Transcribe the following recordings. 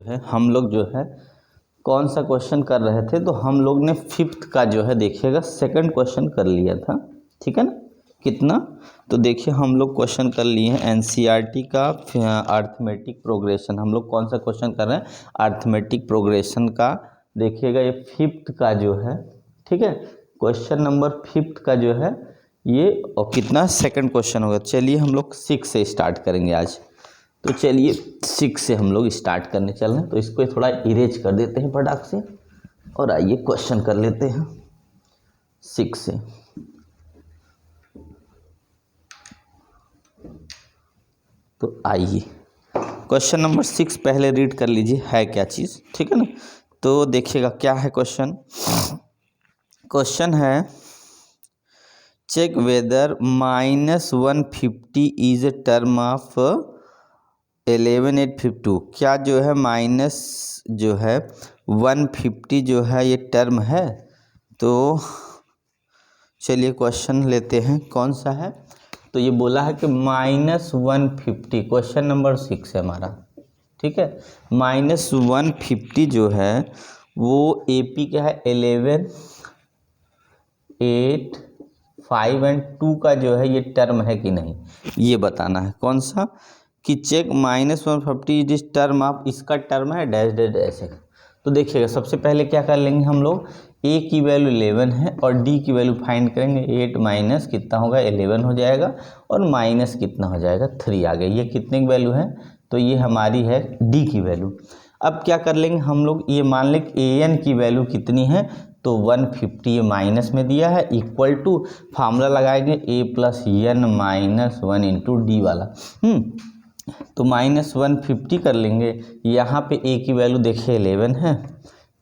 है हम लोग जो है कौन सा क्वेश्चन कर रहे थे, तो हम लोग ने फिफ्थ का जो है देखिएगा सेकंड क्वेश्चन कर लिया था। ठीक है ना, कितना, तो देखिए हम लोग क्वेश्चन कर लिए हैं एनसीईआरटी का अर्थमेटिक प्रोग्रेशन। हम लोग कौन सा क्वेश्चन कर रहे हैं, अर्थमेटिक प्रोग्रेशन का। देखिएगा ये फिफ्थ का जो है, ठीक है, क्वेश्चन नंबर फिफ्थ का जो है ये, और कितना सेकंड क्वेश्चन होगा। चलिए हम लोग 6 से स्टार्ट करेंगे आज। तो चलिए 6 से हम लोग स्टार्ट करने चल रहे हैं, तो इसको थोड़ा इरेज कर देते हैं फटाक से, और आइए क्वेश्चन कर लेते हैं 6 से। तो आइए क्वेश्चन नंबर 6 पहले रीड कर लीजिए है क्या चीज़, ठीक है ना। तो देखिएगा क्या है क्वेश्चन। क्वेश्चन है check whether -150 is a term of 11,852। क्या जो है माइनस जो है 150 जो है ये टर्म है। तो चलिए क्वेश्चन लेते हैं कौन सा है। तो ये बोला है कि -150, क्वेश्चन नंबर 6 है हमारा, ठीक है। -150 जो है वो AP क्या है 11, 8, 5 एंड 2 का जो है ये टर्म है कि नहीं, ये बताना है। कौन सा कि चेक -150 इज टर्म ऑफ, इसका टर्म है डैश डैश डैश है। तो देखिएगा सबसे पहले क्या कर लेंगे हम लोग, A की वैल्यू 11 है और D की वैल्यू फाइंड करेंगे। 8 माइनस कितना होगा 11 हो जाएगा, और माइनस कितना हो जाएगा 3 आ गया। ये कितने की वैल्यू है, तो ये हमारी है D की वैल्यू। अब क्या कर लेंगे हम लोग, ये मान लें AN की वैल्यू कितनी है, तो 150 माइनस में दिया है, इक्वल टू फार्मूला लगाएंगे A plus n minus 1 into D वाला। तो -150 कर लेंगे, यहाँ पे A की वैल्यू देखिए 11 है,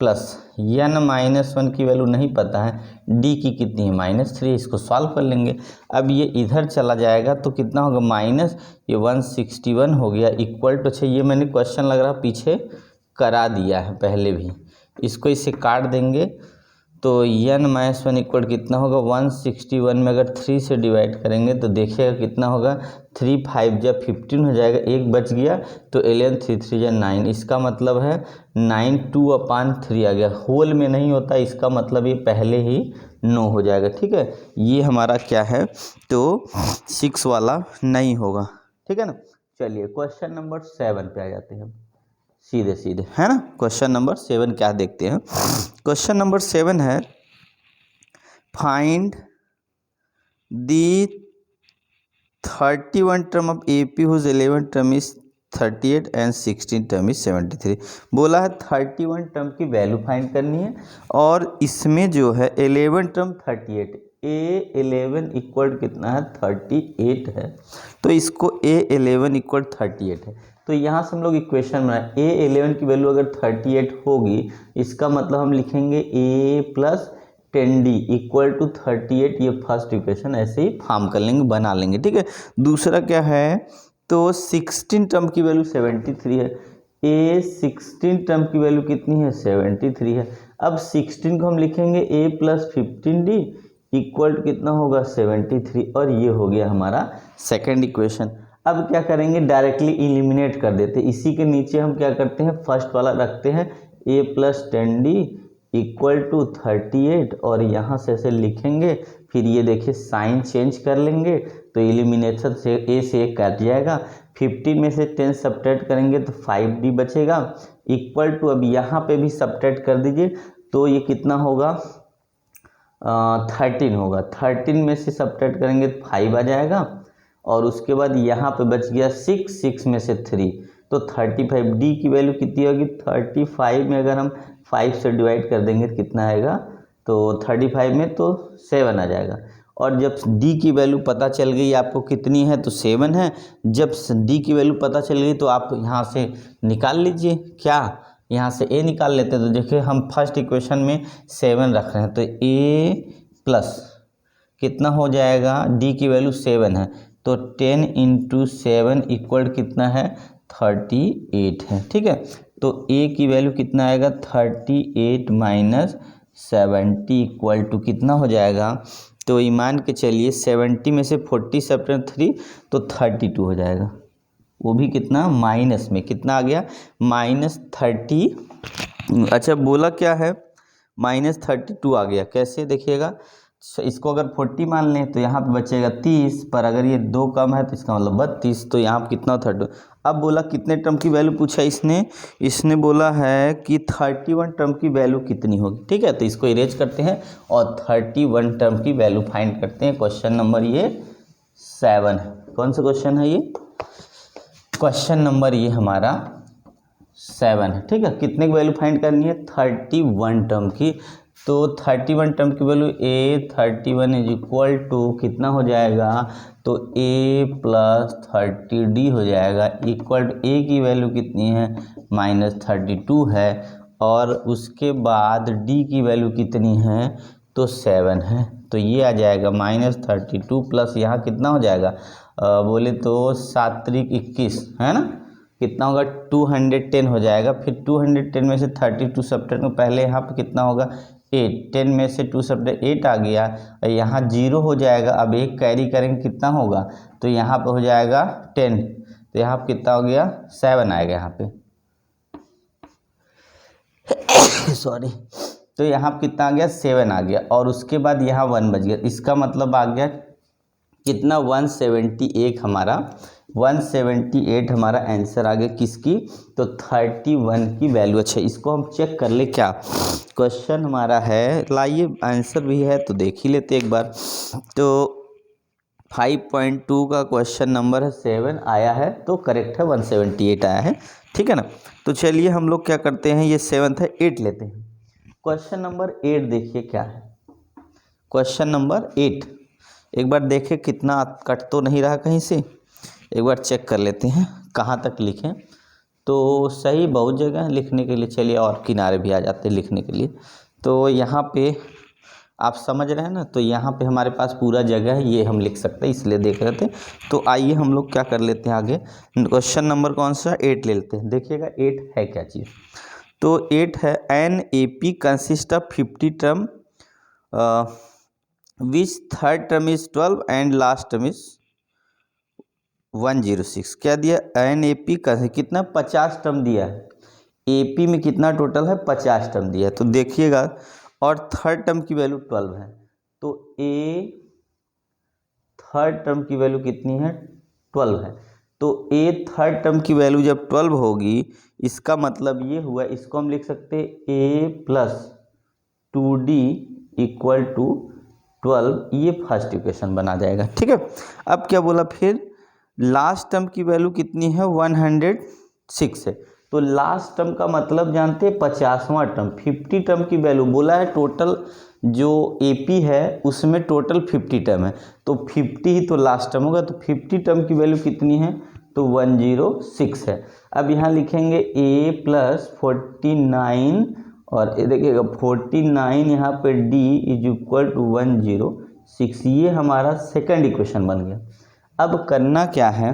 प्लस n -1 की वैल्यू नहीं पता है, D की कितनी है -3, इसको सॉल्व कर लेंगे। अब ये इधर चला जाएगा तो कितना होगा माइनस, ये 161 हो गया, इक्वल टू, अच्छा ये मैंने क्वेश्चन लग रहा पीछे करा दिया है पहले भी, इसको इसे काट देंगे। तो n - 1 इक्वल कितना होगा 161 में अगर 3 से डिवाइड करेंगे तो देखिएगा कितना होगा, 3 5 जब 15 हो जाएगा, एक बच गया तो 11 3 3 9, इसका मतलब है 9 2/3 आ गया। होल में नहीं होता, इसका मतलब ये पहले ही 9 हो जाएगा, ठीक है। ये हमारा क्या है, तो 6 वाला नहीं होगा, ठीक है ना। चलिए क्वेश्चन नंबर 7 पे आ जाते हैं सीधे सीधे, है ना। क्वेश्चन नंबर 7 क्या देखते हैं। क्वेश्चन नंबर 7 है find the 31 term of AP whose 11 term is 38 and 16 term is 73। बोला है 31 टर्म की वैल्यू फाइंड करनी है, और इसमें जो है 11 टर्म 38, A11 इक्वल कितना है 38 है, तो इसको A11 इक्वल 38 है। तो यहाँ से हम लोग इक्वेशन बनाए, A11 की वैल्यू अगर 38 होगी, इसका मतलब हम लिखेंगे A plus 10D equal to 38, ये फर्स्ट इक्वेशन ऐसे ही फॉर्म कर लेंगे, बना लेंगे, ठीक है। दूसरा क्या है, तो 16 टर्म की वैल्यू 73 है, A16 टर्म की वैल्यू कितनी है 73 है। अब 16 को हम लिखेंगे A प्लस 15D इक्वल कितना होगा 73, और ये हो गया हमारा सेकेंड इक्वेशन। अब क्या करेंगे, डायरेक्टली इलिमिनेट कर देते, इसी के नीचे हम क्या करते हैं फर्स्ट वाला रखते हैं, A plus 10D equal to 38, और यहाँ से ऐसे लिखेंगे, फिर ये देखिए साइन चेंज कर लेंगे, तो एलिमिनेशन से A से A कट जाएगा, 15 में से 10 सब्ट्रैक्ट करेंगे तो 5D बचेगा, इक्वल टू, अब यहाँ पे भी सब्ट्रैक्ट कर दीजिए, तो ये कितना होगा 13 होगा, 13 में से सब्ट्रैक्ट करेंगे तो 5 आ जाएगा, और उसके बाद यहाँ पे बच गया 6, 6 में से 3, तो 35। D की वैल्यू कितनी होगी 35 में अगर हम 5 से डिवाइड कर देंगे तो कितना आएगा, तो 35 में तो 7 आ जाएगा। और जब D की वैल्यू पता चल गई आपको कितनी है, तो 7 है। जब D की वैल्यू पता चल गई तो आप यहाँ से निकाल लीजिए, क्या यहाँ से A निकाल लेते हैं। तो देखिए हम फर्स्ट इक्वेशन में 7 रख रहे हैं, तो A प्लस कितना हो जाएगा, D की वैल्यू 7 है, तो 10 × 7 इक्वल कितना है 38 है, ठीक है। तो A की वैल्यू कितना आएगा 38 माइनस 70 इक्वल टू कितना हो जाएगा, तो ईमान के चलिए 70 में से 40 सब्ट्रैक्ट 3 तो 32 हो जाएगा। वो भी कितना माइनस में, कितना आ गया -30। अच्छा बोला क्या है -32 आ गया। कैसे देखिएगा, इसको अगर 40 मान लें तो यहाँ पे बचेगा 30, पर अगर ये 2 कम है तो इसका मतलब 32, तो यहाँ पे कितना 30। अब बोला कितने टर्म की वैल्यू पूछा इसने बोला है कि 31 टर्म की वैल्यू कितनी होगी। ठीक है, तो इसको इरेज करते हैं और 31 टर्म की वैल्यू फाइंड करते हैं। क्वेश्चन नंबर ये 7 है। कौन सा क्वेश्चन है ये? क्वेश्चन नंबर ये हमारा 7 है। ठीक है, कितने की वैल्यू फाइंड करनी है? 31 टर्म की। तो 31 टर्म की value A31 is equal to कितना हो जाएगा? तो A प्लस 30D हो जाएगा, इक्वल टू A की वैल्यू कितनी है? -32 है, और उसके बाद D की वैल्यू कितनी है? तो 7 है। तो ये आ जाएगा -32 प्लस यहाँ कितना हो जाएगा? बोले तो 7 त्रिक 21 है ना, कितना होगा? 210 हो जाएगा। फिर 210 में से 32 सब्ट्रैक्ट में, पहले यहाँ पे कितना होगा? 8, 10 में से 2 सब्ट्रैक्ट 8 आ गया, यहाँ 0 हो जाएगा। अब 1 कैरी करेंगे, कितना होगा? तो यहाँ पे हो जाएगा 10, तो यहाँ पे कितना हो गया? 7 आएगा यहाँ पे सॉरी। तो यहाँ पे कितना आ गया? 7 आ गया, और उसके बाद यहाँ 1 बच गया। इसका मतलब आ गया कितना? 178 हमारा 178 हमारा आंसर आ गया किसकी? तो 31 की वैल्यू। अच्छा इसको हम चेक कर ले क्या? क्वेश्चन हमारा है, लाइए आंसर भी है तो देख ही लेते एक बार। तो 5.2 का क्वेश्चन नंबर है 7 आया है, तो करेक्ट है 178 आया है। ठीक है ना, तो चलिए हम लोग क्या करते हैं, ये 7 था, 8 लेते हैं। क्वेश्चन नंबर 8 देखिए क्या है। क्वेश्चन नंबर 8 एक बार देखें कितना कट तो नहीं रहा कहीं से, एक बार चेक कर लेते हैं कहाँ तक लिखें। तो सही बहुत जगह है लिखने के लिए, चलिए और किनारे भी आ जाते हैं लिखने के लिए। तो यहाँ पे आप समझ रहे हैं ना, तो यहाँ पे हमारे पास पूरा जगह है, ये हम लिख सकते हैं, इसलिए देख रहे थे। तो आइए हम लोग क्या कर लेते हैं आगे। क्वेश्चन नंबर कौन सा? 8 ले लेते हैं। देखिएगा 8 है क्या चीज़। तो 8 है an A P consist of 50 term which third term is 12 and last term is 106। क्या दिया? एन ए पी का कितना? 50 टर्म दिया है। ए पी में कितना टोटल है? 50 टर्म दिया है। तो देखिएगा, और थर्ड टर्म की वैल्यू 12 है, तो ए थर्ड टर्म की वैल्यू कितनी है? 12 है। तो ए थर्ड टर्म की वैल्यू जब 12 होगी, इसका मतलब ये हुआ, इसको हम लिख सकते हैं ए प्लस 2D इक्वल टू 12, ये फर्स्ट इक्वेशन बना जाएगा। ठीक है, अब क्या बोला फिर? लास्ट टर्म की वैल्यू कितनी है? 106 है। तो लास्ट टर्म का मतलब जानते हैं 50वां टर्म। 50 टर्म की वैल्यू बोला है, टोटल जो एपी है उसमें टोटल 50 टर्म है, तो 50 ही तो लास्ट टर्म होगा। तो 50 टर्म की वैल्यू कितनी है? तो 106 है। अब यहाँ लिखेंगे a प्लस 49, और ये देखिएगा 49 यहाँ पे d इज इक्वल टू 106। ये हमारा सेकंड इक्वेशन बन गया। अब करना क्या है,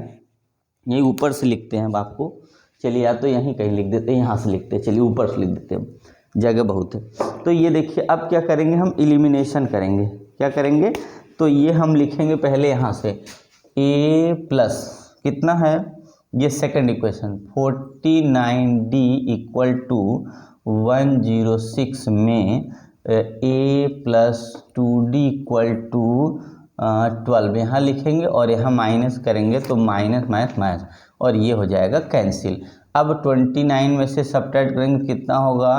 ये ऊपर से लिखते हैं अब आपको। चलिए या तो यहीं कहीं लिख देते हैं, यहाँ से लिखते हैं। चलिए ऊपर से लिख देते हैं, जगह बहुत है। तो ये देखिए, अब क्या करेंगे हम? एलिमिनेशन करेंगे। क्या करेंगे? तो ये हम लिखेंगे पहले यहाँ से a प्लस कितना है? ये second equation 49d equal to 106 में a plus 2d equal to 12 यहाँ लिखेंगे, और यहाँ माइनस करेंगे तो माइनस माइनस माइनस, और ये हो जाएगा कैंसिल। अब 29 में से सब्ट्रैक्ट करेंगे, कितना होगा?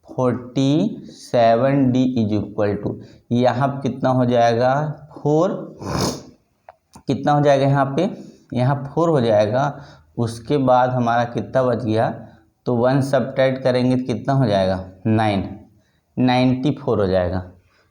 47d इज इक्वल टू, यहाँ पर कितना हो जाएगा? 4, कितना हो जाएगा यहाँ पे? यहाँ 4 हो जाएगा। उसके बाद हमारा कितना बच गया? तो 1 सब्ट्रैक्ट करेंगे तो कितना हो जाएगा? 94 हो जाएगा।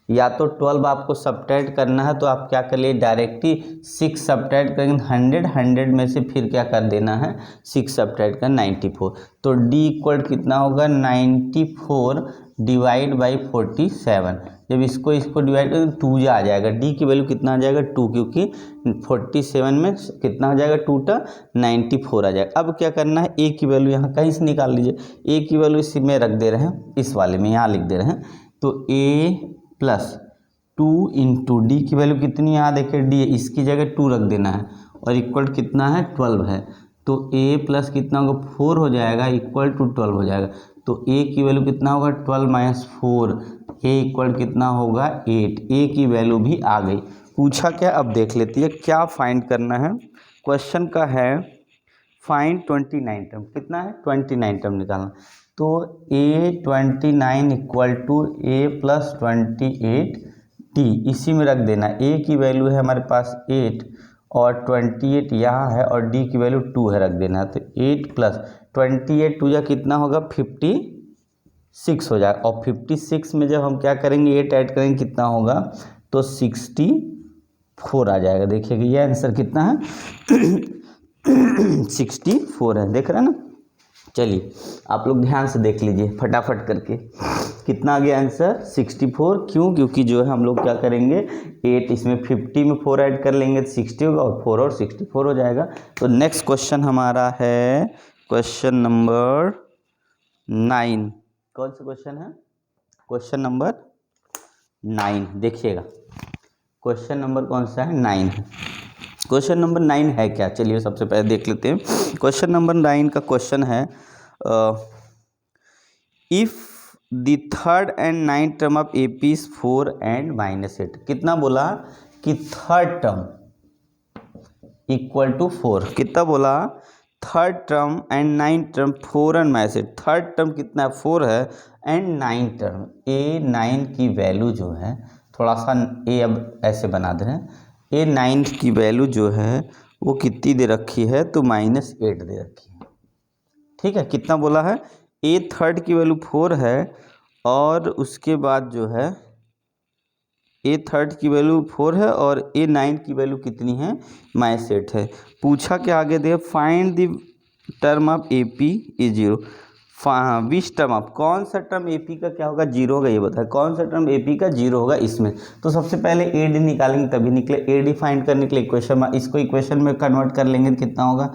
या तो 12 आपको सब्ट्रैक्ट करना है तो आप क्या कर लिए? डायरेक्टली 6 सब्ट्रैक्ट करेंगे 100 में से, फिर क्या कर देना है? 6 सब्ट्रैक्ट कर 94। तो d इक्वल कितना होगा? 94 डिवाइड बाई 47। जब इसको डिवाइड करें तो 2 आ जाएगा। d की वैल्यू कितना आ जाएगा? 2, क्योंकि 47 में कितना हो जाएगा? 2 94 आ जाएगा। अब क्या करना है? a की वैल्यू यहाँ कहीं से निकाल लीजिए। a की वैल्यू इसी में रख दे रहे हैं, इस वाले में यहाँ लिख दे रहे हैं। तो a प्लस 2 इंटू डी की वैल्यू कितनी है? यहाँ देखिए d, इसकी जगह 2 रख देना है, और इक्वल कितना है? 12 है। तो a प्लस कितना होगा 4 हो जाएगा इक्वल टू 12 हो जाएगा। तो a की वैल्यू कितना होगा 12 माइनस 4, a इक्वल कितना होगा 8। a की वैल्यू भी आ गई। पूछा क्या, अब देख लेती है क्या फाइंड करना है। क्वेश्चन का है फाइंड 29 टर्म, कितना है 29 टर्म निकालना। तो a 29 equal to a plus 28 t, इसी में रख देना। a की वैल्यू है हमारे पास 8 और 28 यहाँ है और d की वैल्यू 2 है, रख देना। तो 8 प्लस 28 टू या कितना होगा 56 हो जाएगा। और 56 में जब हम क्या करेंगे 8 ऐड करेंगे कितना होगा तो 64 आ जाएगा। देखिएगा ये आंसर कितना है 64 है, देख रहे हैं ना। चलिए आप लोग ध्यान से देख लीजिए फटाफट करके, कितना आ गया आंसर 64। क्यों, क्योंकि जो है हम लोग क्या करेंगे 8 इसमें 50 में 4 ऐड कर लेंगे तो 60 होगा और 4 और 64 हो जाएगा। तो नेक्स्ट क्वेश्चन हमारा है क्वेश्चन नंबर 9। कौन सा क्वेश्चन है, क्वेश्चन नंबर 9। देखिएगा क्वेश्चन नंबर कौन सा है 9 है। क्वेश्चन नंबर 9 है क्या, चलिए सबसे पहले देख लेते हैं। क्वेश्चन नंबर 9 का क्वेश्चन है if the third and ninth term of A P is 4 and -8। कितना बोला कि थर्ड टर्म इक्वल टू 4, कितना बोला third term and ninth term 4 and -8। Third term कितना है 4 है एंड नाइन्थ टर्म a9 की वैल्यू जो है, थोड़ा सा a अब ऐसे बना दे रहे हैं, a9 की वैल्यू जो है वो कितनी दे रखी है तो -8 दे रखी है। ठीक है, कितना बोला है a थर्ड की वैल्यू 4 है और उसके बाद जो है a थर्ड की वैल्यू 4 है और a9 की वैल्यू कितनी है -8 है। पूछा क्या आगे they find the term of A P is 0। Which term of, कौन सा टर्म ए पी का क्या होगा 0 होगा, ये बताए कौन सा टर्म ए पी का 0 होगा इसमें। तो सबसे पहले ए डी निकालेंगे तभी निकले। ए डी फाइंड करने के लिए इक्वेशन, इसको इक्वेशन में कन्वर्ट कर लेंगे तो कितना होगा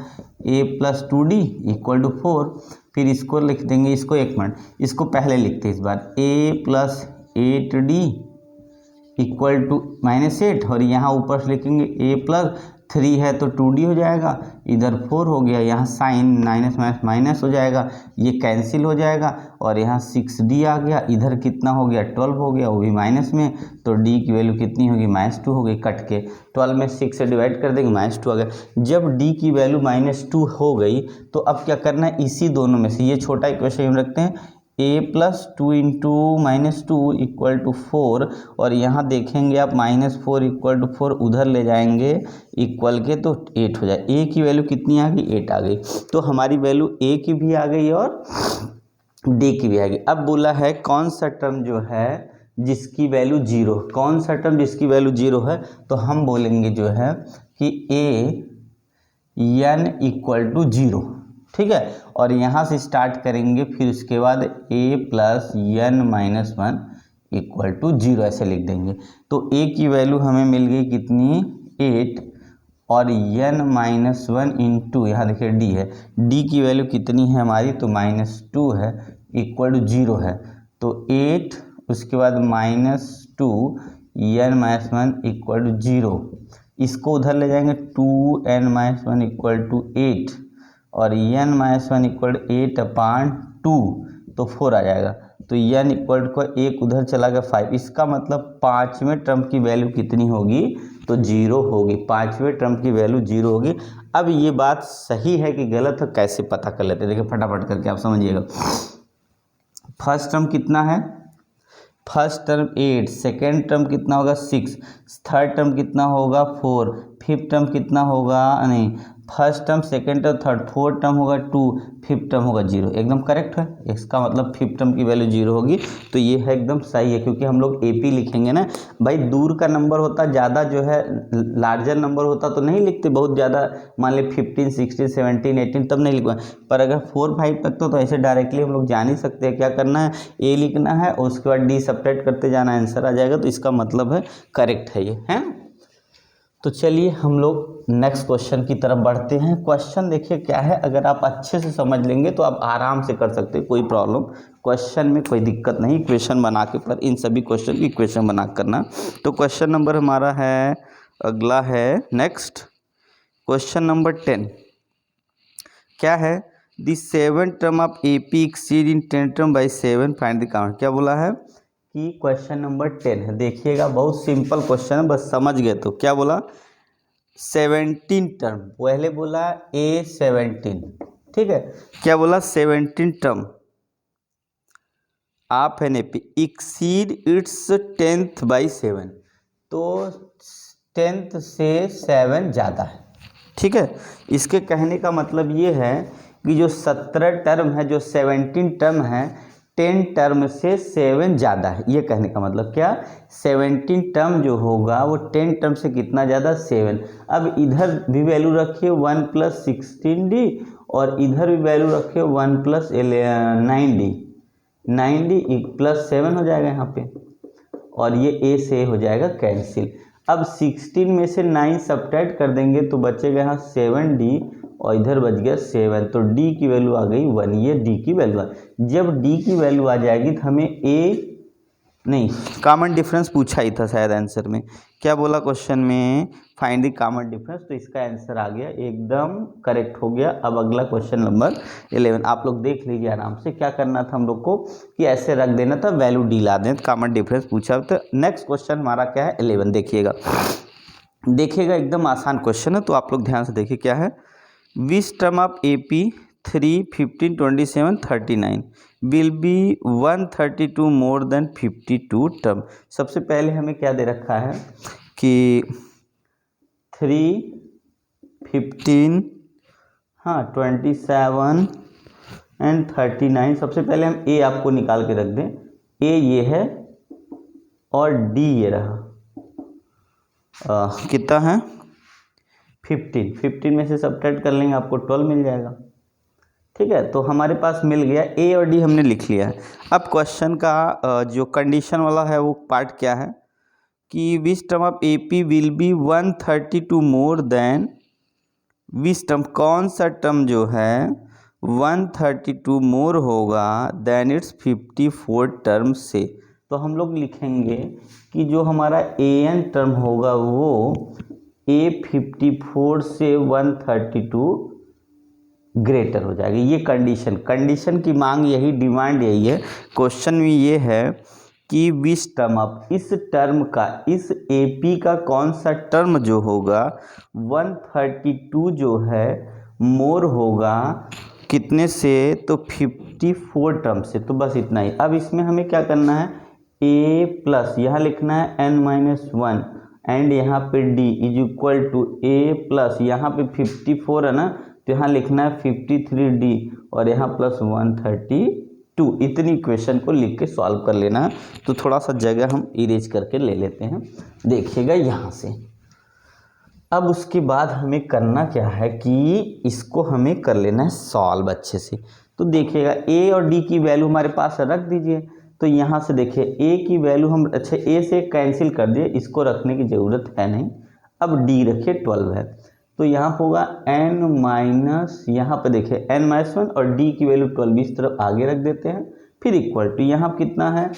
a plus 2d equal to 4। फिर इसको लिख देंगे, इसको एक मिनट, इसको पहले लिखते हैं इस बार a plus 8d equal to -8 और यहाँ ऊपर से लिखेंगे a प्लस 3 है तो 2d हो जाएगा, इधर 4 हो गया, यहाँ साइन माइनस माइनस माइनस हो जाएगा, ये कैंसिल हो जाएगा और यहाँ 6d आ गया, इधर कितना हो गया 12 हो गया वो भी माइनस में, तो d की वैल्यू कितनी होगी -2 हो गई, कट के 12 में 6 से डिवाइड कर देंगे -2 आ गया। जब d की वैल्यू -2 हो गई तो अब क्या करना है, इसी दोनों में से ये छोटा इक्वेशन रखते हैं a plus 2 into -2 equal to 4 और यहाँ देखेंगे आप -4 इक्वल टू 4 उधर ले जाएंगे इक्वल के तो 8 हो जाए। a की वैल्यू कितनी आ गई 8 आ गई, तो हमारी वैल्यू a की भी आ गई और d की भी आ गई। अब बोला है कौन सा टर्म जो है जिसकी वैल्यू 0, कौन सा टर्म जिसकी वैल्यू 0 है, तो हम बोलेंगे जो है कि a n इक्वल टू 0। ठीक है, और यहाँ से स्टार्ट करेंगे, फिर उसके बाद a plus n minus 1 equal to 0 ऐसे लिख देंगे। तो a की वैल्यू हमें मिल गई कितनी 8 और n माइनस 1 इंटू यहाँ देखिए d है, d की वैल्यू कितनी है हमारी तो -2 है इक्वल टू 0 है, तो 8 उसके बाद -2 n माइनस 1 इक्वल टू 0, इसको उधर ले जाएंगे 2n माइनस 1 इक्वल टू 8 और n माइनस 1 इक्वल 8/2 तो 4 आ जाएगा। तो n इक्वल को 1 उधर चला गया 5, इसका मतलब पाँचवें टर्म की वैल्यू कितनी होगी तो 0 होगी, पाँचवें टर्म की वैल्यू 0 होगी। अब ये बात सही है कि गलत है कैसे पता कर लेते हैं, देखिए फटाफट करके आप समझिएगा। फर्स्ट टर्म कितना है, फर्स्ट टर्म 8, सेकेंड टर्म कितना होगा 6, थर्ड टर्म कितना होगा 4, फिफ्थ टर्म कितना होगा नहीं, first term second term third, fourth term होगा 2, फिफ्थ टर्म होगा 0, एकदम करेक्ट है। इसका मतलब फिफ्थ टर्म की वैल्यू 0 होगी, तो ये है एकदम सही है, क्योंकि हम लोग AP लिखेंगे ना भाई, दूर का नंबर होता ज़्यादा जो है लार्जर नंबर होता तो नहीं लिखते बहुत ज़्यादा, मान ली 15, 16, 17, 18 तब नहीं लिखवा, पर अगर 4, 5 तक तो ऐसे डायरेक्टली हम लोग जान ही सकते हैं। क्या करना है A लिखना है और उसके बाद D सब्ट्रैक्ट करते जाना, आंसर आ जाएगा, तो इसका मतलब है करेक्ट है ये है। तो चलिए हम लोग नेक्स्ट क्वेश्चन की तरफ बढ़ते हैं। क्वेश्चन देखिए क्या है, अगर आप अच्छे से समझ लेंगे तो आप आराम से कर सकते हैं, कोई प्रॉब्लम क्वेश्चन में कोई दिक्कत नहीं, इक्वेशन बना के, पर इन सभी क्वेश्चन की इक्वेशन बना करना। तो क्वेश्चन नंबर हमारा है, अगला है नेक्स्ट क्वेश्चन नंबर 10। क्या है, the 7 term of A P exceed in 10 term by 7 find the count. क्या बोला है कि क्वेश्चन नंबर 10 है। देखिएगा बहुत सिंपल क्वेश्चन है, बस समझ गए तो। क्या बोला, 17 टर्म, पहले बोला A17, ठीक है। क्या बोला, 17 term of an AP exceed it's 10th by 7, तो 10th से 7 ज़्यादा है, ठीक है। इसके कहने का मतलब ये है कि जो 17 टर्म है, जो 17 टर्म है, 10 टर्म से 7 ज़्यादा है। ये कहने का मतलब क्या, 17 टर्म जो होगा वो 10 टर्म से कितना ज़्यादा, 7। अब इधर भी वैल्यू रखिए 1 + 16D, और इधर भी वैल्यू रखिए 1 + 9D, 9D + 7 हो जाएगा यहाँ पे, और ये A से हो जाएगा कैंसिल। अब 16 में से 9 सब्ट्रैक्ट कर देंगे तो बचेगा यहाँ 7D, और इधर बच गया 7, तो D की वैल्यू आ गई 1। ये D की वैल्यू आ, जब D की वैल्यू आ जाएगी तो हमें नहीं, कॉमन डिफरेंस पूछा ही था शायद आंसर में। क्या बोला क्वेश्चन में, फाइंड द कॉमन डिफरेंस, तो इसका आंसर आ गया, एकदम करेक्ट हो गया। अब अगला क्वेश्चन नंबर 11, आप लोग देख लीजिए आराम से। क्या करना था हम लोग को कि ऐसे रख देना था, वैल्यू डी ला दें, कॉमन डिफरेंस पूछा। तो नेक्स्ट क्वेश्चन हमारा क्या है, 11। देखिएगा एकदम आसान क्वेश्चन है, तो आप लोग ध्यान से देखिए क्या है। Which term of A P 3, 15, 27, 39 will be 132 more than 52 term. सबसे पहले हमें क्या दे रखा है कि 3, 15, हाँ 27 एंड 39। सबसे पहले हम ए आपको निकाल के रख दें, ए ये है और डी ये रहा। कितना है, 15 में से सब्ट्रैक्ट कर लेंगे, आपको 12 मिल जाएगा, ठीक है। तो हमारे पास मिल गया, ए और डी हमने लिख लिया है। अब क्वेश्चन का जो कंडीशन वाला है वो पार्ट क्या है कि which term of A P will be 132 more than, which term, कौन सा टर्म जो है 132 मोर होगा देन इट्स 54 टर्म से। तो हम लोग लिखेंगे कि जो हमारा ए एन टर्म होगा वो A54 से 132 ग्रेटर हो जाएगी। ये कंडीशन की मांग यही, डिमांड यही है। क्वेश्चन में ये है कि विच टर्म ऑफ, इस टर्म का, इस AP का कौन सा टर्म जो होगा 132 जो है मोर होगा कितने से, तो 54 टर्म से। तो बस इतना ही। अब इसमें हमें क्या करना है, A+, यहाँ लिखना है n-1, एंड यहाँ पे D = A+, यहाँ पे 54 है ना, तो यहाँ लिखना है 53D, और यहाँ +132। इतनी इक्वेशन को लिख के सॉल्व कर लेना है। तो थोड़ा सा जगह हम इरेज करके ले लेते हैं, देखिएगा यहाँ से। अब उसके बाद हमें करना क्या है कि इसको हमें कर लेना है सॉल्व अच्छे से। तो देखिएगा A और D की वैल्यू हमारे पास रख दीजिए। तो यहाँ से देखिए A की वैल्यू हम, अच्छा A से कैंसिल कर दिए, इसको रखने की ज़रूरत है नहीं। अब D रखिए 12 है, तो यहाँ होगा n-, यहाँ पे देखिए n-1 और D की वैल्यू 12 इस तरफ आगे रख देते हैं, फिर इक्वल टू, यहाँ कितना है,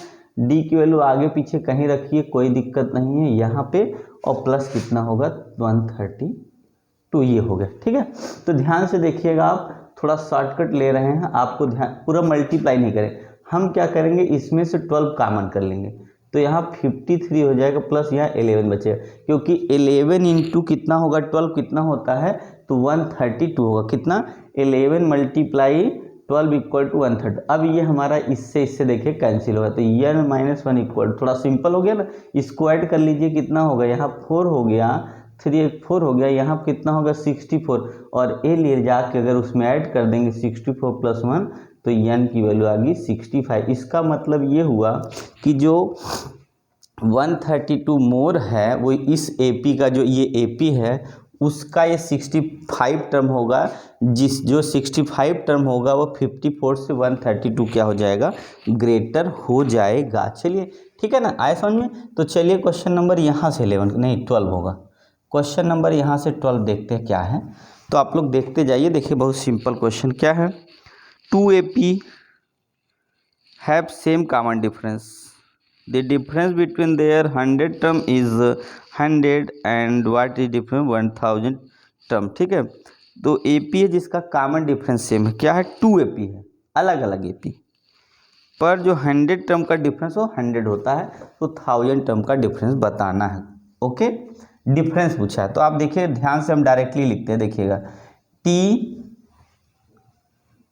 D की वैल्यू आगे पीछे कहीं रखिए, कोई दिक्कत नहीं है यहाँ पे, और प्लस कितना होगा 132, ये हो गया, ठीक है। तो ध्यान से देखिएगा, आप थोड़ा शॉर्टकट ले रहे हैं, आपको ध्यान, पूरा मल्टीप्लाई नहीं करें। हम क्या करेंगे, इसमें से 12 कॉमन कर लेंगे, तो यहाँ 53 हो जाएगा, प्लस यहाँ 11 बचेगा, क्योंकि 11 इंटू कितना होगा, 12 कितना होता है, तो 132 होगा। कितना, 11 × 12 = 130। अब ये हमारा इससे देखिए कैंसिल होगा, तो n-1 इक्वल, थोड़ा सिंपल हो गया ना। इसको ऐड कर लीजिए, कितना होगा, यहाँ 4 हो गया, 4 हो गया, यहाँ कितना होगा 64, और ए ले जाके अगर उसमें ऐड कर देंगे 64 + 1, तो n की वैल्यू आ गई 65। इसका मतलब ये हुआ कि जो 132 मोर है वो इस AP का, जो ये AP है उसका ये 65 टर्म होगा, जो 65 टर्म होगा वो 54 से 132 क्या हो जाएगा, ग्रेटर हो जाएगा। चलिए ठीक है ना, आए समझ में। तो चलिए क्वेश्चन नंबर यहाँ से 11 नहीं 12 होगा, क्वेश्चन नंबर यहाँ से 12 देखते हैं क्या है। तो आप लोग देखते जाइए, देखिए बहुत सिंपल क्वेश्चन क्या है। 2 AP have same common difference. The difference between their 100 term is 100 and what is difference 1000 term, ठीक है। तो AP है जिसका कॉमन डिफरेंस सेम है, क्या है 2AP है, अलग अलग AP, पर जो 100 टर्म का डिफरेंस वो 100 होता है, तो 1000 टर्म का डिफरेंस बताना है। ओके, डिफरेंस पूछा है तो आप देखिए ध्यान से हम डायरेक्टली लिखते हैं, देखिएगा T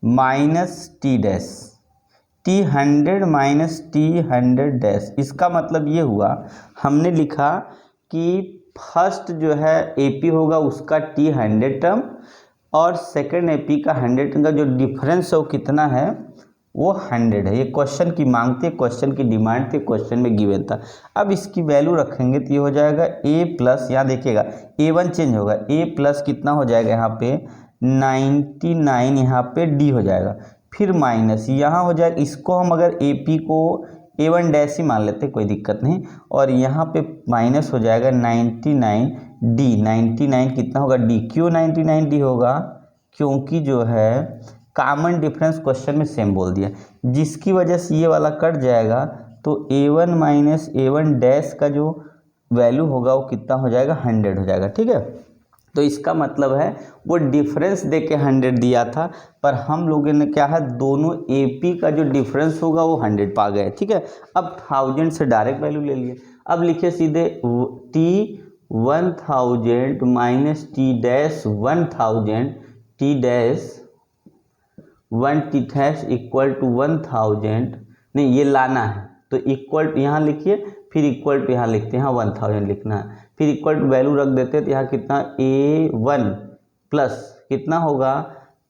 minus T dash, T100 minus T100 dash, इसका मतलब ये हुआ हमने लिखा कि फर्स्ट जो है AP होगा उसका T100 टर्म और सेकंड AP का 100 टर्म का जो डिफरेंस है वो कितना है, वो 100 है। ये क्वेश्चन की मांग थी, क्वेश्चन की डिमांड थी, क्वेश्चन में गिवन था। अब इसकी वैल्यू रखेंगे तो ये हो जाएगा A प्लस, यहाँ देखिएगा A1 चेंज होगा, A प्लस कितना हो जाएगा यहाँ पे 99, यहाँ पे D हो जाएगा, फिर माइनस यहाँ हो जाएगा, इसको हम अगर AP को A1 डैश ही मान लेते कोई दिक्कत नहीं, और यहाँ पे माइनस हो जाएगा 99 D, 99 कितना होगा D, क्यों 99 D होगा, क्योंकि जो है कॉमन डिफरेंस क्वेश्चन में सेम बोल दिया, जिसकी वजह से ये वाला कट जाएगा, तो A1 माइनस A1 डैश का जो वैल्यू होगा वो कितना हो जाएगा 100 हो जाएगा। ठीक है, तो इसका मतलब है वो डिफरेंस दे के 100 दिया था, पर हम लोगों ने क्या है दोनों AP का जो डिफरेंस होगा वो 100 पा गए। ठीक है, अब 1000 से डायरेक्ट वैल्यू ले लिए, अब लिखिए सीधे T1000 minus T dash 1000, T dash 1 T dash equal to 1000, नहीं ये लाना है तो इक्वल यहाँ लिखिए, फिर इक्वल टू यहाँ लिखते हैं, यहाँ 1000 लिखना है, फिर इक्वल टू वैल्यू रख देते हैं, तो यहाँ कितना A1 प्लस कितना होगा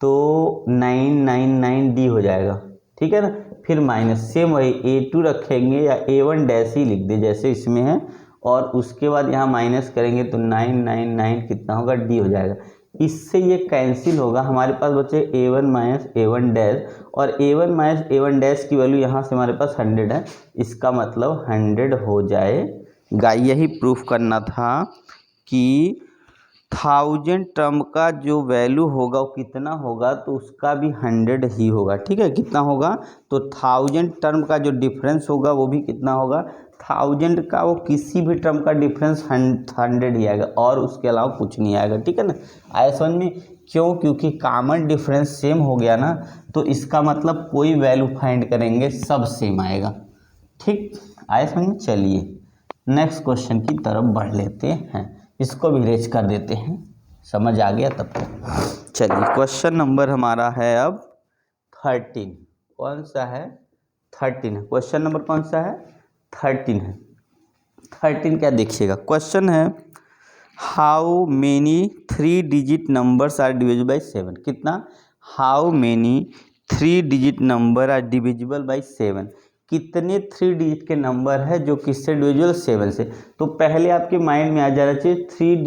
तो 999D हो जाएगा। ठीक है ना, फिर माइनस सेम वही A2 रखेंगे या A1 डैश ही लिख दे जैसे इसमें है, और उसके बाद यहाँ माइनस करेंगे तो 999 कितना होगा D हो जाएगा। इससे ये कैंसिल होगा, हमारे पास बचे A1 माइनस A1 डैश, और A1 माइनस A1 डैश की वैल्यू यहाँ से हमारे पास 100 है, इसका मतलब 100 हो जाएगा। यही प्रूफ करना था कि 1000 टर्म का जो वैल्यू होगा वो कितना होगा, तो उसका भी 100 ही होगा। ठीक है, कितना होगा तो 1000 टर्म का जो डिफरेंस होगा वो भी कितना होगा 1000 का, वो किसी भी टर्म का डिफरेंस 100 ही आएगा और उसके अलावा कुछ नहीं आएगा। ठीक है ना, आया समझ में, क्यों, क्योंकि कॉमन डिफरेंस सेम हो गया ना, तो इसका मतलब कोई वैल्यू फाइंड करेंगे सब सेम आएगा। ठीक, आया समझ में। चलिए नेक्स्ट क्वेश्चन की तरफ बढ़ लेते हैं, इसको भी रेज कर देते हैं, समझ आ गया तब तक। चलिए क्वेश्चन नंबर हमारा है अब 13, कौन सा है 13 है, क्वेश्चन नंबर कौन सा है 13 है। 13 क्या देखिएगा, क्वेश्चन है how many 3 digit numbers are divisible by 7, कितना, how many 3 digit number are divisible by 7, कितने 3 डिजिट के नंबर है जो किससे डिविजिबल 7 से। तो पहले आपके माइंड में आ जाना चाहिए 3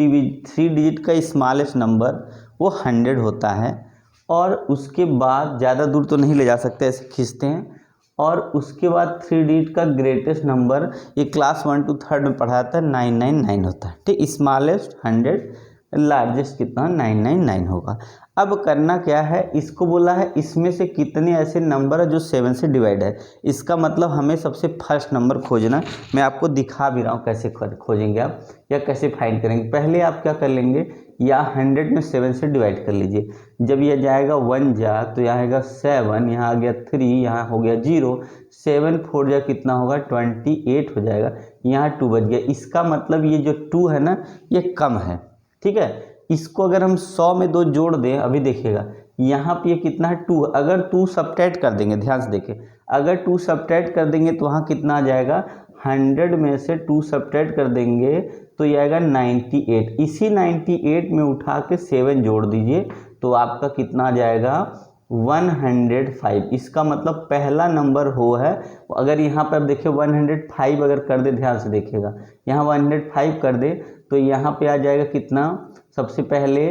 डिजिट का स्मॉलेस्ट नंबर वो 100 होता है, और उसके बाद ज़्यादा दूर तो नहीं ले जा सकते, ऐसे खींचते हैं, और उसके बाद 3 डिजिट का ग्रेटेस्ट नंबर ये क्लास 1 to 3 में पढ़ाता है 999 होता है। ठीक, स्मॉलेस्ट 100, लार्जेस्ट कितना 999 होगा। अब करना क्या है, इसको बोला है इसमें से कितने ऐसे नंबर है जो 7 से डिवाइड है, इसका मतलब हमें सबसे फर्स्ट नंबर खोजना। मैं आपको दिखा भी रहा हूँ कैसे खोजेंगे आप या कैसे फाइंड करेंगे। पहले आप क्या कर लेंगे, या 100 में 7 से डिवाइड कर लीजिए, जब यह जाएगा 1 जा तो यहाँ आएगा 7, यहाँ आ गया 3, यहाँ हो गया 0, 7 4 जा कितना होगा 28 हो जाएगा, यहाँ 2 बच गया। इसका मतलब ये जो 2 है ना ये कम है। ठीक है, इसको अगर हम 100 में 2 जोड़ दें, अभी देखिएगा यहाँ पे ये कितना है 2, अगर 2 सब्ट्रैक्ट कर देंगे, ध्यान से देखिए, अगर 2 सब्ट्रैक्ट कर देंगे तो वहाँ कितना आ जाएगा, 100 में से 2 सब्ट्रैक्ट कर देंगे तो ये आएगा 98, इसी 98 में उठा के 7 जोड़ दीजिए तो आपका कितना आ जाएगा 105। इसका मतलब पहला नंबर हो है, अगर यहाँ पर आप देखिए 105 अगर कर दे, ध्यान से देखिएगा यहाँ 105 कर दे तो यहाँ पे आ जाएगा कितना, सबसे पहले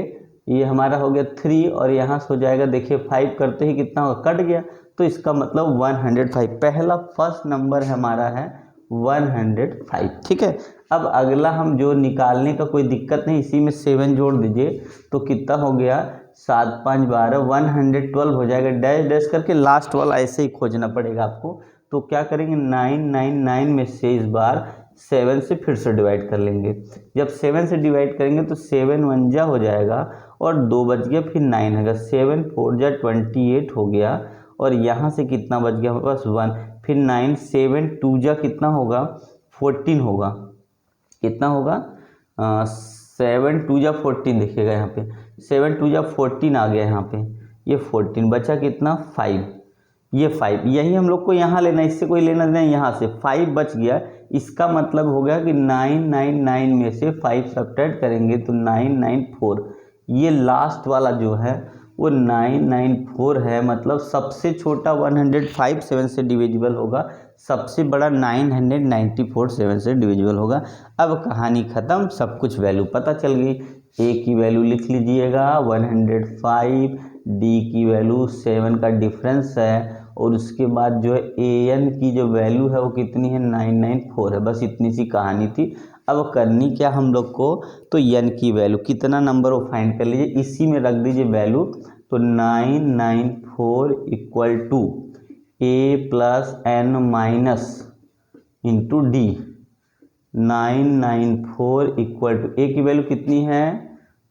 ये हमारा हो गया 3 और यहाँ से हो जाएगा, देखिए 5 करते ही कितना होगा कट गया, तो इसका मतलब 105, पहला फर्स्ट नंबर हमारा है 105। ठीक है, अब अगला हम जो निकालने का कोई दिक्कत नहीं, इसी में 7 जोड़ दीजिए तो कितना हो गया 7 5 12, 112 हो जाएगा, डैश डैश करके लास्ट वाला ऐसे ही खोजना पड़ेगा आपको। तो क्या करेंगे 999 में से इस बार 7 से फिर से डिवाइड कर लेंगे, जब 7 से डिवाइड करेंगे तो 7 1 जा हो जाएगा और 2 बच गया, फिर 9 है, 7 4 जा 28 हो गया, और यहाँ से कितना बच गया हमारे पास 1, फिर 9 7 2 जा कितना होगा 14 होगा, कितना होगा 7 2 जा 14, देखिएगा यहाँ पे 7 2 जा 14 आ गया यहाँ पे, ये 14 बचा कितना 5, ये 5 यही हम लोग को यहाँ लेना, इससे कोई लेना देना, यहाँ से 5 बच गया। इसका मतलब हो गया कि 999 में से 5 सब्ट्रैक्ट करेंगे तो 994, ये लास्ट वाला जो है वो 994 है, मतलब सबसे छोटा 105 7 से डिविजिबल होगा, सबसे बड़ा 994 7 से डिविजिबल होगा। अब कहानी ख़त्म, सब कुछ वैल्यू पता चल गई। ए की वैल्यू लिख लीजिएगा 105, डी की वैल्यू 7 का डिफरेंस है, और उसके बाद जो है ए एन की जो वैल्यू है वो कितनी है 994 है। बस इतनी सी कहानी थी। अब करनी क्या हम लोग को, तो एन की वैल्यू कितना नंबर वो फाइंड कर लीजिए, इसी में रख दीजिए वैल्यू, तो 994 equal to a plus n minus into d. 994 equal to a की वैल्यू कितनी है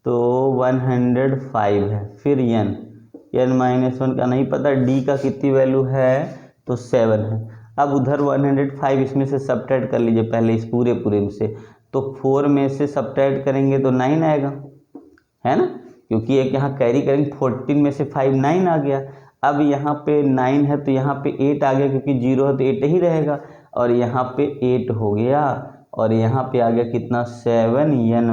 तो 105 है, फिर एन -1 का नहीं पता, डी का कितनी वैल्यू है तो 7 है। अब उधर 105 इसमें से सब्ट्रैक्ट कर लीजिए पहले इस पूरे में से, तो 4 में से सब्ट्रैक्ट करेंगे तो 9 आएगा, है ना, क्योंकि एक यहाँ कैरी करेंगे, 14 में से 5 9 आ गया। अब यहाँ पे 9 है तो यहाँ पे 8 आ गया, क्योंकि 0 है तो 8 ही रहेगा, और यहाँ पे 8 हो गया, और यहाँ पे आ गया कितना 7 n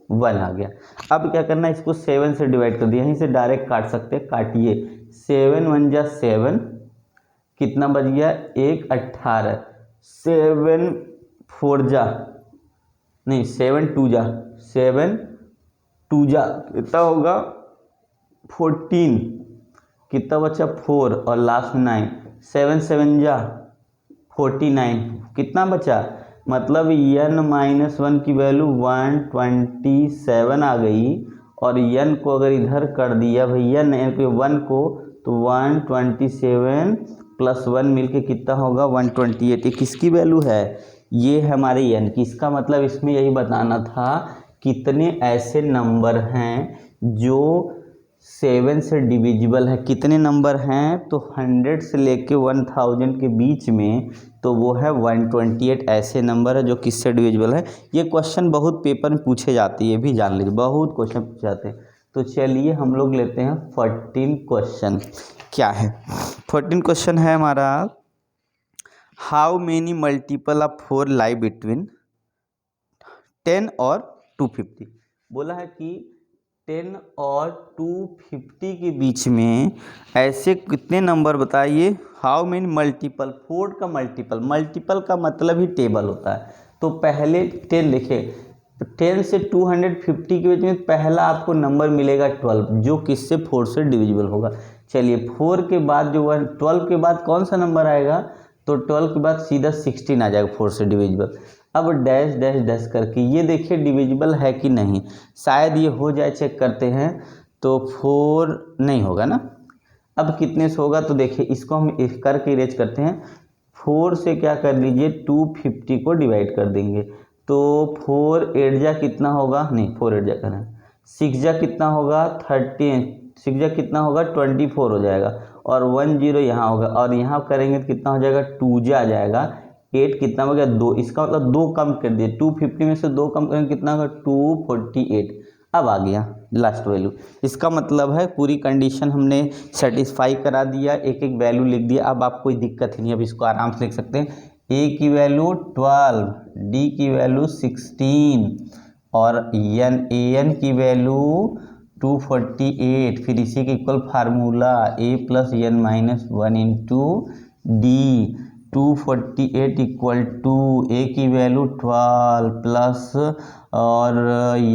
- 1 आ गया। अब क्या करना है, इसको 7 से डिवाइड कर दिया, यहीं से डायरेक्ट काट सकते हैं, काटिए। 7 1 जा 7, कितना बच गया 1 18, 7 4 जा नहीं 7 2 जा 7 2 जा कितना होगा 14, कितना बचा 4, और लास्ट में 9, 7 7 जा 49, कितना बचा, मतलब n-1 की वैल्यू 127 आ गई, और n को अगर इधर कर दिया भैया n 1 को, तो 127 + 1 मिलके कितना होगा 128। ये किसकी वैल्यू है, ये है हमारे n की। इसका मतलब इसमें यही बताना था कितने ऐसे नंबर हैं जो 7 से डिविजिबल है, कितने नंबर हैं तो 100 से लेके 1000 के बीच में, तो वो है 128 ऐसे नंबर है जो किससे डिविजिबल है। ये क्वेश्चन बहुत पेपर में पूछे जाते हैं, ये भी जान लीजिए, बहुत क्वेश्चन पूछे जाते हैं। तो चलिए हम लोग लेते हैं 14 क्वेश्चन। क्या है 14 क्वेश्चन है हमारा, how many multiple of 4 lie between 10 और 250। बोला है कि 10 और 250 के बीच में ऐसे कितने नंबर बताइए, हाउ मेनी मल्टीपल, 4 का मल्टीपल का मतलब ही टेबल होता है। तो पहले 10 देखिए, 10 से 250 के बीच में पहला आपको नंबर मिलेगा 12, जो किससे 4 से डिविजिबल होगा। चलिए 4 के बाद जो 12 के बाद कौन सा नंबर आएगा, तो 12 के बाद सीधा 16 आ जाएगा 4 से डिविजिबल। अब डैश डैश डैश करके ये देखिए डिविजिबल है कि नहीं, शायद ये हो जाए, चेक करते हैं, तो 4 नहीं होगा ना। अब कितने से होगा, तो देखिए इसको हम इस करके इरेज करते हैं। 4 से क्या कर लीजिए 250 को डिवाइड कर देंगे, तो 4 8 जा कितना होगा, नहीं 4 8 जा करना, 6 जा कितना होगा 13, 6 जा कितना होगा 24 हो जाएगा, और 1 0 यहाँ होगा, और यहाँ करेंगे तो कितना हो जाएगा 2 जा आ जाएगा, 8 कितना हो गया 2, इसका मतलब 2 कम कर दिए, 250 में से 2 कम करेंगे कितना होगा 248। अब आ गया लास्ट वैल्यू, इसका मतलब है पूरी कंडीशन हमने सेटिस्फाई करा दिया, एक एक वैल्यू लिख दिया। अब आप कोई दिक्कत नहीं, अब इसको आराम से लिख सकते हैं। ए की वैल्यू 12, डी की वैल्यू 16, और ए एन की वैल्यू 248, फिर इसी के equal formula a plus n-1 into d, 248 equal to a की वैल्यू 12 प्लस और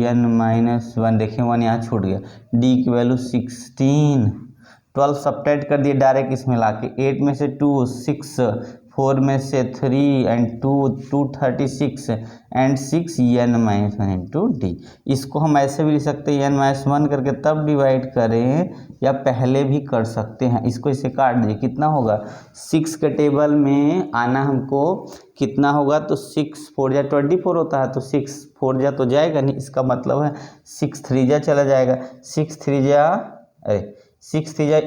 n-1, देखिए 1 यहाँ छूट गया, डी की वैल्यू 16, 12 सब्ट्रैक्ट कर दिए डायरेक्ट इसमें लाके, 8 में से 2 6, 4 में से 3 and 2 36 and 6 n-1 into D. इसको हम ऐसे भी लिख सकते हैं n-1 करके तब डिवाइड करें, या पहले भी कर सकते हैं। इसको इसे काट दीजिए, कितना होगा 6 के टेबल में आना हमको कितना होगा, तो 6 4 जा 24 होता है, तो 6 4 जा तो जाएगा नहीं, इसका मतलब है 6 3 जा चला जाएगा, 6 3 जा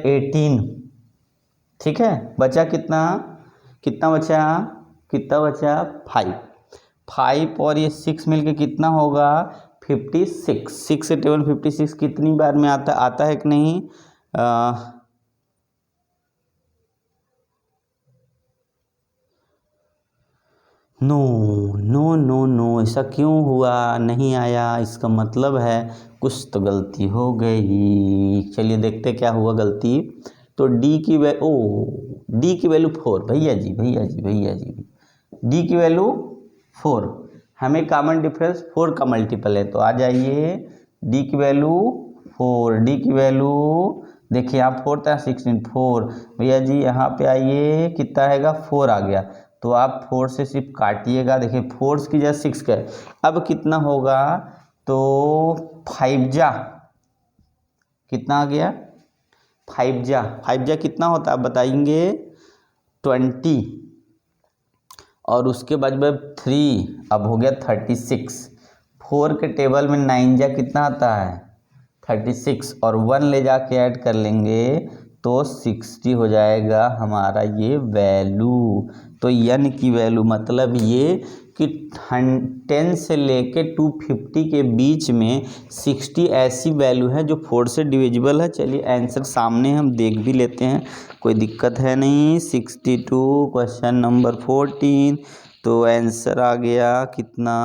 18। ठीक है, बचा कितना बचा 5 और ये 6 मिलके कितना होगा 56। 6 से टेबल 56 कितनी बार में आता है कि नहीं, नो, ऐसा क्यों हुआ, नहीं आया, इसका मतलब है कुछ तो गलती हो गई। चलिए देखते क्या हुआ गलती। तो डी की वैल्यू 4, भैया जी डी की वैल्यू 4, हमें कॉमन डिफरेंस 4 का मल्टीपल है, तो आ जाइए डी की वैल्यू 4, डी की वैल्यू देखिए यहाँ 4 था 16 4, भैया जी यहाँ पे आइए कितना आएगा 4 आ गया, तो आप 4 से सिर्फ काटिएगा, देखिए 4 की जगह 6 का है, अब कितना होगा, तो 5 जा कितना आ गया 5 जा कितना होता है आप बताएंगे 20, और उसके बाद में 3 अब हो गया 36। 4 के टेबल में 9 जा कितना आता है 36, और 1 ले जाके ऐड कर लेंगे तो 60 हो जाएगा हमारा ये वैल्यू। तो n की वैल्यू मतलब ये कि 10 से लेके 250 के बीच में 60 ऐसी वैल्यू है जो 4 से डिविजिबल है। चलिए आंसर सामने हम देख भी लेते हैं, कोई दिक्कत है नहीं। 62 क्वेश्चन नंबर 14, तो आंसर आ गया कितना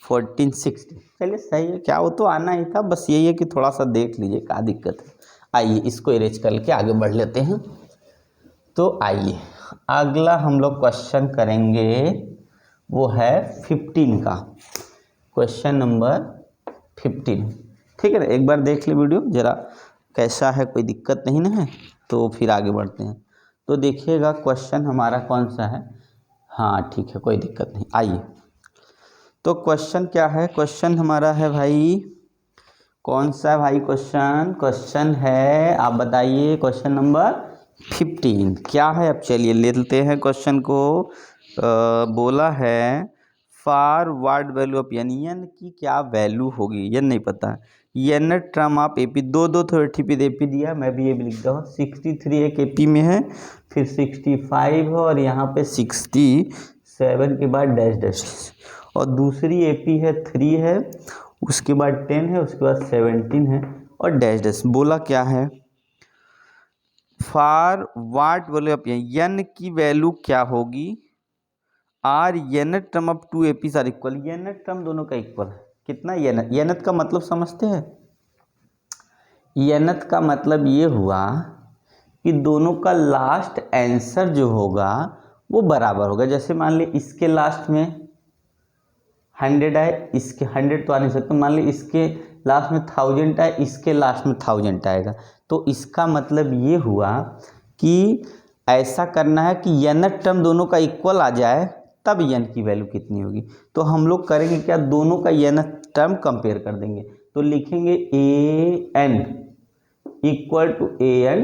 1460। चलिए सही है, क्या वो तो आना ही था, बस यही है कि थोड़ा सा देख लीजिए क्या दिक्कत है। आइए इसको इरेज करके आगे बढ़ लेते हैं। तो आइए अगला हम लोग क्वेश्चन करेंगे, वो है 15 का, क्वेश्चन नंबर 15। ठीक है ना, एक बार देख ले वीडियो जरा कैसा है, कोई दिक्कत नहीं ना है, तो फिर आगे बढ़ते हैं। तो देखिएगा क्वेश्चन हमारा कौन सा है, हाँ ठीक है कोई दिक्कत नहीं। आइए तो क्वेश्चन क्या है, क्वेश्चन हमारा है भाई कौन सा है भाई, क्वेश्चन है आप बताइए, क्वेश्चन नंबर 15 क्या है। अब चलिए ले लेते हैं क्वेश्चन को। बोला है for what value of n की क्या वैल्यू होगी, एन नहीं पता है, एन टर्म ऑफ एपी, दो थोड़ी पे एपी दिया, मैं भी ये भी लिख रहा हूँ। 63 एक एपी में है, फिर 65 है, और यहाँ पे 67 के बाद डैश, और दूसरी एपी है 3 है, उसके बाद 10 है, उसके बाद 17 है, और डैश। बोला क्या है for what value of n की वैल्यू क्या होगी, are n term of 2 AP are equal, n term दोनों का इक्वल है कितना, एन का मतलब समझते हैं, एन का मतलब ये हुआ कि दोनों का लास्ट आंसर जो होगा वो बराबर होगा। जैसे मान ली इसके लास्ट में 100 है, इसके 100 तो आ नहीं सकता, मान ली इसके लास्ट में 1000 है, इसके लास्ट में 1000 आएगा, तो इसका मतलब ये हुआ कि ऐसा करना है कि एन टर्म दोनों का इक्वल आ जाए, तब एन की वैल्यू कितनी होगी। तो हम लोग करेंगे क्या, दोनों का एन टर्म कंपेयर कर देंगे, तो लिखेंगे a n equal to a n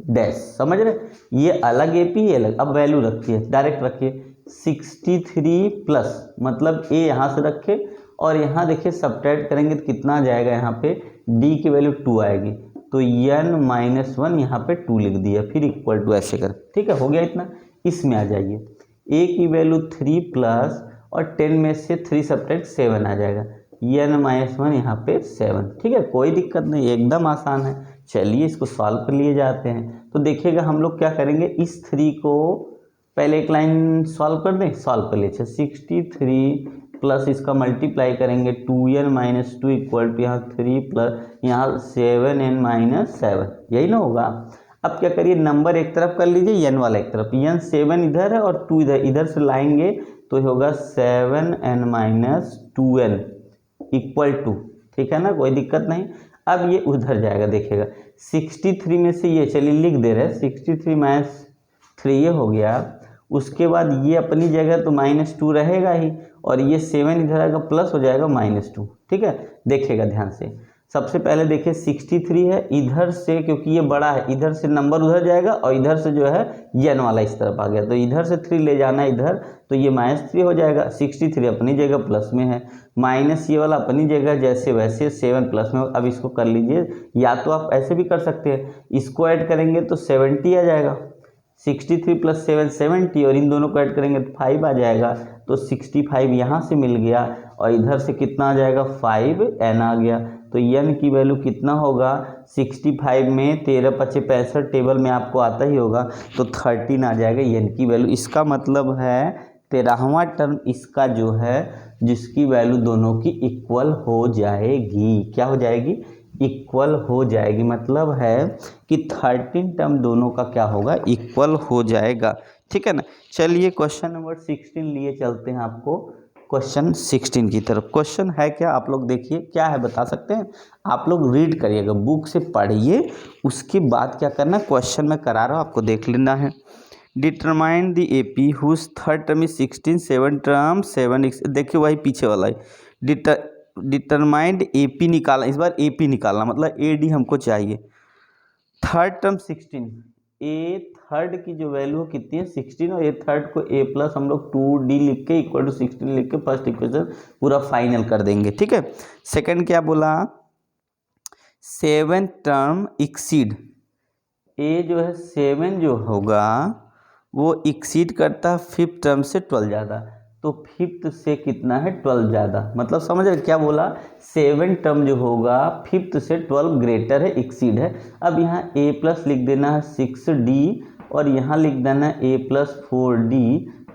dash, समझ रहे, ये अलग एपी ये अलग। अब वैल्यू रखिए, डायरेक्ट रखिए 63 प्लस, मतलब ए यहाँ से रखे और यहाँ देखिए सब्ट्रैक्ट करेंगे तो कितना आ जाएगा, यहाँ पे डी की वैल्यू 2 आएगी, तो n-1 यहाँ पे 2 लिख दिया, फिर इक्वल टू ऐसे कर, ठीक है हो गया इतना। इसमें आ जाइए a की वैल्यू 3 प्लस और 10 में से 3 सब्ट्रैक्ट 7 आ जाएगा, n-1 यहाँ पे 7, ठीक है कोई दिक्कत नहीं, एकदम आसान है। चलिए इसको सॉल्व कर लिए जाते हैं। तो देखिएगा हम लोग क्या करेंगे, इस 3 को पहले एक लाइन सॉल्व कर दें, सॉल्व कर लीजिए। 63 प्लस इसका मल्टीप्लाई करेंगे 2n-2 इक्वल टू यहाँ 3 प्लस यहाँ 7n-7, यही ना होगा। अब क्या करिए, नंबर एक तरफ कर लीजिए, n वाला एक तरफ, n 7 इधर है और 2 इधर, इधर से लाएंगे तो होगा 7n-2n इक्वल टू, ठीक है ना कोई दिक्कत नहीं। अब ये उधर जाएगा, देखिएगा 63 में से ये चलिए लिख दे रहे हैं, 63 - 3 ये हो गया, उसके बाद ये अपनी जगह तो -2 रहेगा ही, और ये 7 इधर आएगा प्लस हो जाएगा -2। ठीक है, देखिएगा ध्यान से। सबसे पहले देखिए 63 है, इधर से क्योंकि ये बड़ा है इधर से नंबर उधर जाएगा, और इधर से जो है n वाला इस तरफ आ गया, तो इधर से 3 ले जाना है इधर, तो ये -3 हो जाएगा। 63 अपनी जगह प्लस में है, माइनस ये वाला अपनी जगह जैसे वैसे 7 प्लस में। अब इसको कर लीजिए, या तो आप ऐसे भी कर सकते हैं, इसको ऐड करेंगे तो 70 आ जाएगा, 63 + 7 70, और इन दोनों को ऐड करेंगे तो 5 आ जाएगा, तो 65 यहाँ से मिल गया, और इधर से कितना आ जाएगा 5n आ गया। तो n की वैल्यू कितना होगा 65 में 13 × 5 = 65, टेबल में आपको आता ही होगा, तो 13 आ जाएगा n की वैल्यू। इसका मतलब है 13वां टर्म इसका जो है जिसकी वैल्यू दोनों की इक्वल हो जाएगी। क्या हो जाएगी? इक्वल हो जाएगी। मतलब है कि 13 टर्म दोनों का क्या होगा? इक्वल हो जाएगा। ठीक है ना। चलिए क्वेश्चन नंबर 16 लिए चलते हैं आपको क्वेश्चन 16 की तरफ। क्वेश्चन है क्या, आप लोग देखिए क्या है, बता सकते हैं? आप लोग रीड करिएगा, बुक से पढ़िए, उसके बाद क्या करना, क्वेश्चन में करा रहा हूँ आपको देख लेना है। Determine the AP whose third term is 16, 7 term 7, देखिए वही पीछे वाला है। डिटरमाइंड AP निकालना, इस बार AP निकालना, मतलब AD हमको चाहिए। थर्ड टर्म 16, ए थर्ड की जो वैल्यू कितनी है 16, और ए थर्ड को a प्लस हम लोग 2d लिख के इक्वल टू 16 लिख के फर्स्ट इक्वेशन पूरा फाइनल कर देंगे। ठीक है। सेकंड क्या बोला, 7 टर्म एक्सीड, ए जो है 7 जो होगा वो एक्सीड करता है 5th टर्म से 12 ज़्यादा, तो 5th से कितना है 12 ज़्यादा। मतलब समझ रहे क्या बोला, 7 टर्म जो होगा 5th से 12 ग्रेटर है, एक्सीड है। अब यहाँ a प्लस लिख देना है 6d, और यहाँ लिख देना है a + 4d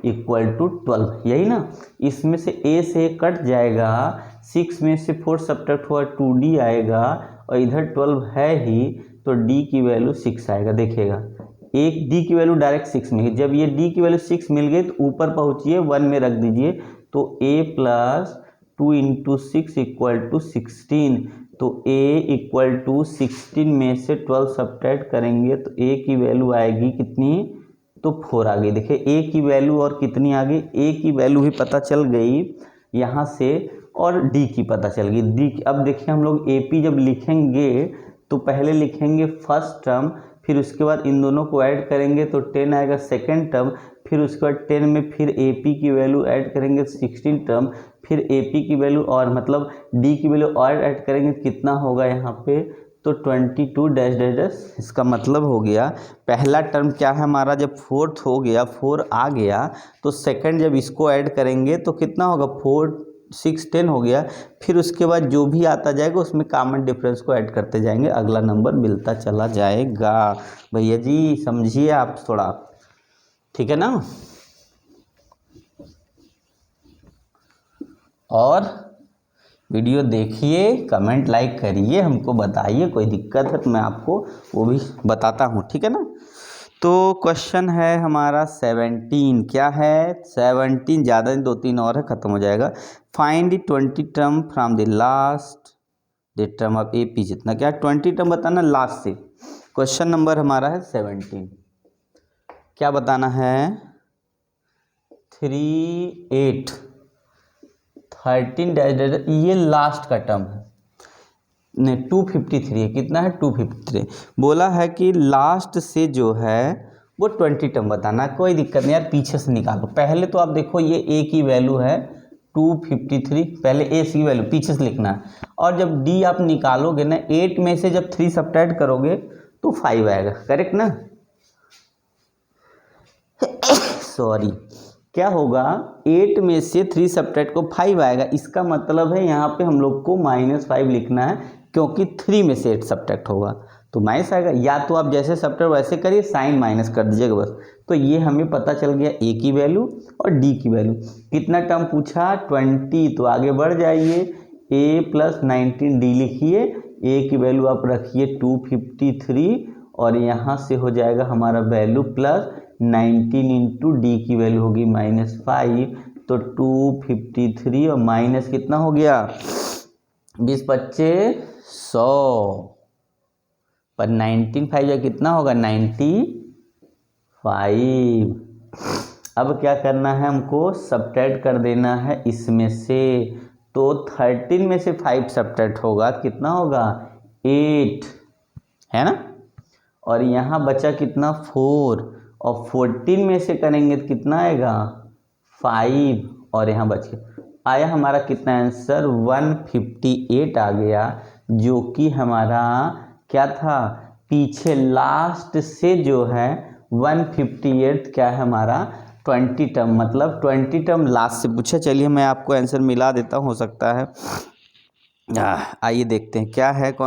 इक्वल टू 12, यही ना। इसमें से a से कट जाएगा, 6 में से 4 सब्ट्रैक्ट हुआ 2d आएगा, और इधर 12 है ही, तो d की वैल्यू 6 आएगा। देखिएगा एक d की वैल्यू डायरेक्ट 6 में, जब ये d की वैल्यू 6 मिल गई तो ऊपर पहुंचिए 1 में रख दीजिए, तो a + 2 × 6 = 16, तो a = 16 में से 12 सब्ट्रैक्ट करेंगे तो a की वैल्यू आएगी कितनी, तो 4 आ गई। देखिए a की वैल्यू और कितनी आ गई, a की वैल्यू भी पता चल गई यहाँ से, और d की पता चल गई। d अब देखिए हम लोग AP जब लिखेंगे तो पहले लिखेंगे फर्स्ट टर्म, फिर उसके बाद इन दोनों को ऐड करेंगे तो 10 आएगा सेकेंड टर्म, फिर उसके बाद 10 में फिर AP की वैल्यू ऐड करेंगे 16 टर्म, फिर AP की वैल्यू और मतलब D की वैल्यू और ऐड करेंगे, कितना होगा यहाँ पे, तो 22 डैश डैश डैश। इसका मतलब हो गया पहला टर्म क्या है हमारा, जब 4th हो गया 4 आ गया, तो सेकंड जब इसको ऐड करेंगे तो कितना होगा, 4 6 10 हो गया। फिर उसके बाद जो भी आता जाएगा उसमें कॉमन डिफरेंस को ऐड करते जाएंगे, अगला नंबर मिलता चला जाएगा। भैया जी समझिए आप थोड़ा, ठीक है ना। और वीडियो देखिए, कमेंट लाइक करिए, हमको बताइए, कोई दिक्कत है तो मैं आपको वो भी बताता हूँ, ठीक है ना। तो क्वेश्चन है हमारा 17, क्या है 17, ज़्यादा नहीं 2-3 और है, ख़त्म हो जाएगा। Find the 20 term from the last the term of AP, जितना क्या 20 टर्म बताना लास्ट से। क्वेश्चन नंबर हमारा है 17, क्या बताना है, 3 8 13 डैश डैश, ये लास्ट का टर्म है, नहीं 253 है, कितना है 253। बोला है कि लास्ट से जो है वो 20 टर्म बताना, कोई दिक्कत नहीं यार, पीछे से निकालो। पहले तो आप देखो ये a की वैल्यू है 253, पहले a की वैल्यू पीछे से लिखना है, और जब d आप निकालोगे ना, 8 में से जब 3 सब्ट्रैक्ट करोगे तो 5 आएगा, करेक्ट ना। सॉरी, क्या होगा 8 में से 3 सब्ट्रैक्ट को 5 आएगा, इसका मतलब है यहाँ पे हम लोग को -5 लिखना है, क्योंकि 3 में से 8 सब्ट्रैक्ट होगा तो माइनस आएगा। या तो आप जैसे सब्ट्रैक्ट वैसे करिए, साइन माइनस कर दीजिएगा बस। तो ये हमें पता चल गया a की वैल्यू और d की वैल्यू। कितना टर्म पूछा 20, तो आगे बढ़ जाइए, a + 19d लिखिए, a की वैल्यू आप रखिए 253, और यहाँ से हो जाएगा हमारा वैल्यू प्लस 19 × d की वैल्यू होगी -5, तो 253 और माइनस कितना हो गया 20 25 100, पर 19 5 कितना होगा 95। अब क्या करना है हमको, सब्ट्रैक्ट कर देना है इसमें से। तो 13 में से 5 सब्ट्रैक्ट होगा तो कितना होगा 8, है ना। और यहाँ बचा कितना 4, और 14 में से करेंगे तो कितना आएगा 5, और यहाँ बच गया। आया हमारा कितना आंसर 158 आ गया, जो कि हमारा क्या था, पीछे लास्ट से जो है 158 क्या है हमारा 20 टर्म, मतलब 20 टर्म लास्ट से पूछा। चलिए मैं आपको आंसर मिला देता हूँ, हो सकता है। आइए देखते हैं क्या है, कौन